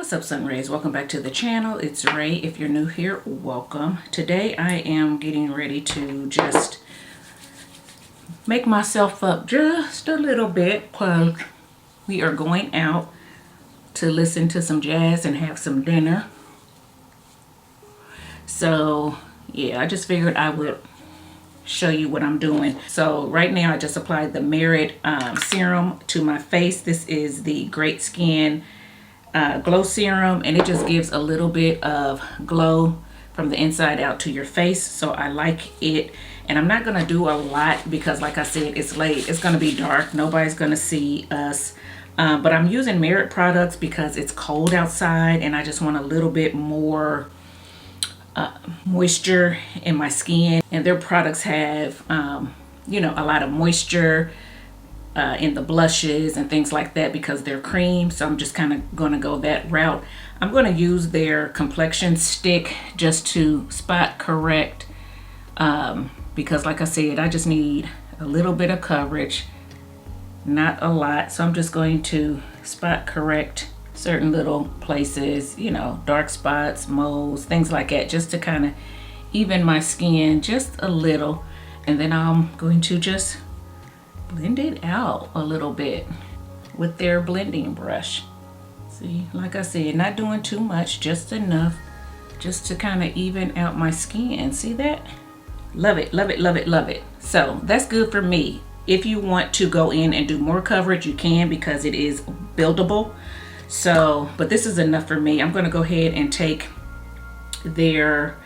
What's up, Sunrays? Welcome back to the channel. It's Ray. If you're new here, welcome. Today I am getting ready to just make myself up just a little bit because we are going out to listen to some jazz and have some dinner. So yeah, I just figured I would show you what I'm doing. So right now I just applied the Merit serum to my face. This is the Great Skin glow serum, and it just gives a little bit of glow from the inside out to your face. So I like it, and I'm not gonna do a lot because, like I said, it's late, it's gonna be dark, nobody's gonna see us, but I'm using Merit products because it's cold outside and I just want a little bit more moisture in my skin, and their products have you know, a lot of moisture in the blushes and things like that because they're cream. So I'm just kind of going to go that route. I'm going to use their Complexion stick just to spot correct because, like I said, I just need a little bit of coverage, not a lot. So I'm just going to spot correct certain little places, you know, dark spots, moles, things like that, just to kind of even my skin just a little. And then I'm going to just blend it out a little bit with their blending brush. See, like I said, not doing too much, just enough just to kind of even out my skin. See that? Love it, love it, love it, love it. So that's good for me. If you want to go in and do more coverage, you can, because it is buildable. So, but this is enough for me. I'm going to go ahead and take their,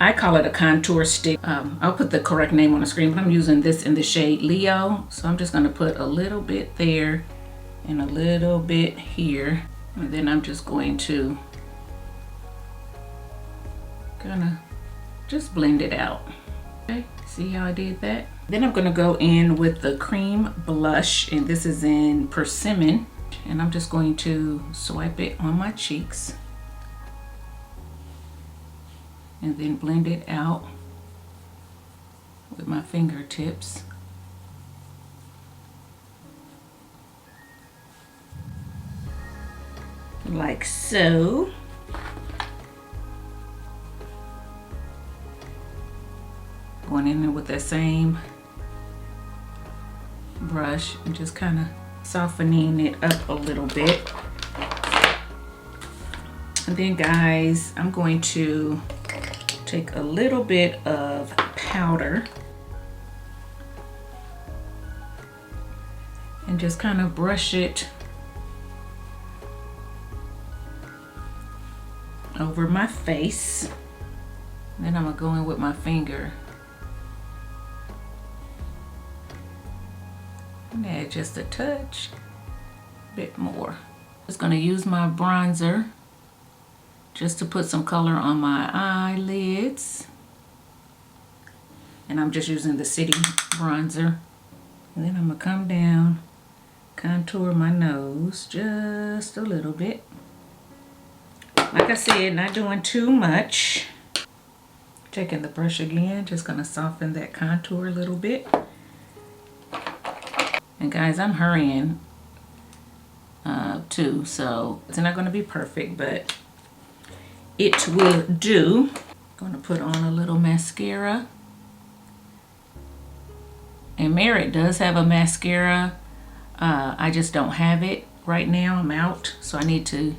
I call it a contour stick. I'll put the correct name on the screen, but I'm using this in the shade Leo. So I'm just going to put a little bit there and a little bit here. And then I'm just going to kind of just blend it out. Okay, see how I did that? Then I'm going to go in with the cream blush, and this is in Persimmon. And I'm just going to swipe it on my cheeks and then blend it out with my fingertips. Like so. Going in there with that same brush and just kind of softening it up a little bit. And then, guys, I'm going to take a little bit of powder and just kind of brush it over my face. Then I'm gonna go in with my finger and add just a touch, bit more. Just gonna use my bronzer just to put some color on my eyelids. And I'm just using the City bronzer. And then I'm gonna come down, contour my nose just a little bit. Like I said, not doing too much. Taking the brush again, just gonna soften that contour a little bit. And guys, I'm hurrying too, so it's not gonna be perfect, but it will do. I'm gonna put on a little mascara. And Merit does have a mascara. I just don't have it right now. I'm out, so I need to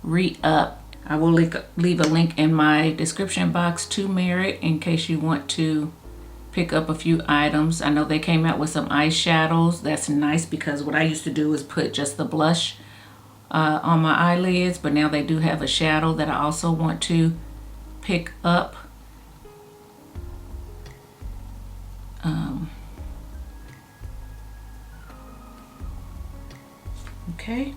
re-up. I will leave a link in my description box to Merit in case you want to pick up a few items. I know they came out with some eyeshadows. That's nice because what I used to do is put just the blush on my eyelids, but now they do have a shadow that I also want to pick up. Okay.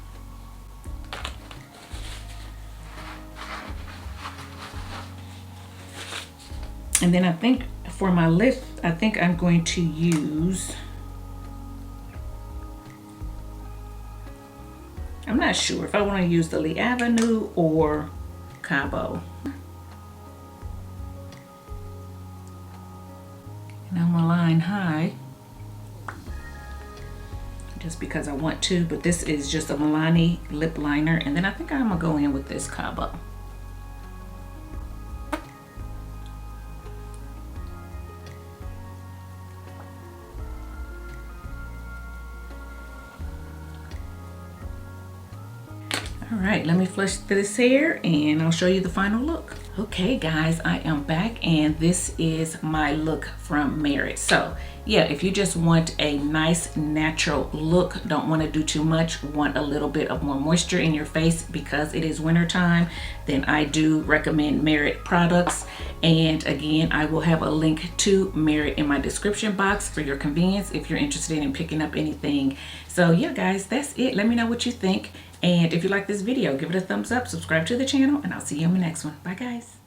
And then I think for my lip, I think I'm going to use, I'm not sure if I want to use the Lee Avenue or Cabo. And I'm gonna line high just because I want to, but this is just a Milani lip liner, and then I think I'm gonna go in with this Cabo. All right, let me flush this hair and I'll show you the final look. Okay guys, I am back and this is my look from Merit. So yeah, if you just want a nice natural look, don't want to do too much, want a little bit of more moisture in your face because it is winter time, then I do recommend Merit products. And again, I will have a link to Merit in my description box for your convenience if you're interested in picking up anything. So yeah guys, that's it. Let me know what you think. And if you like this video, give it a thumbs up, subscribe to the channel, and I'll see you in the next one. Bye guys.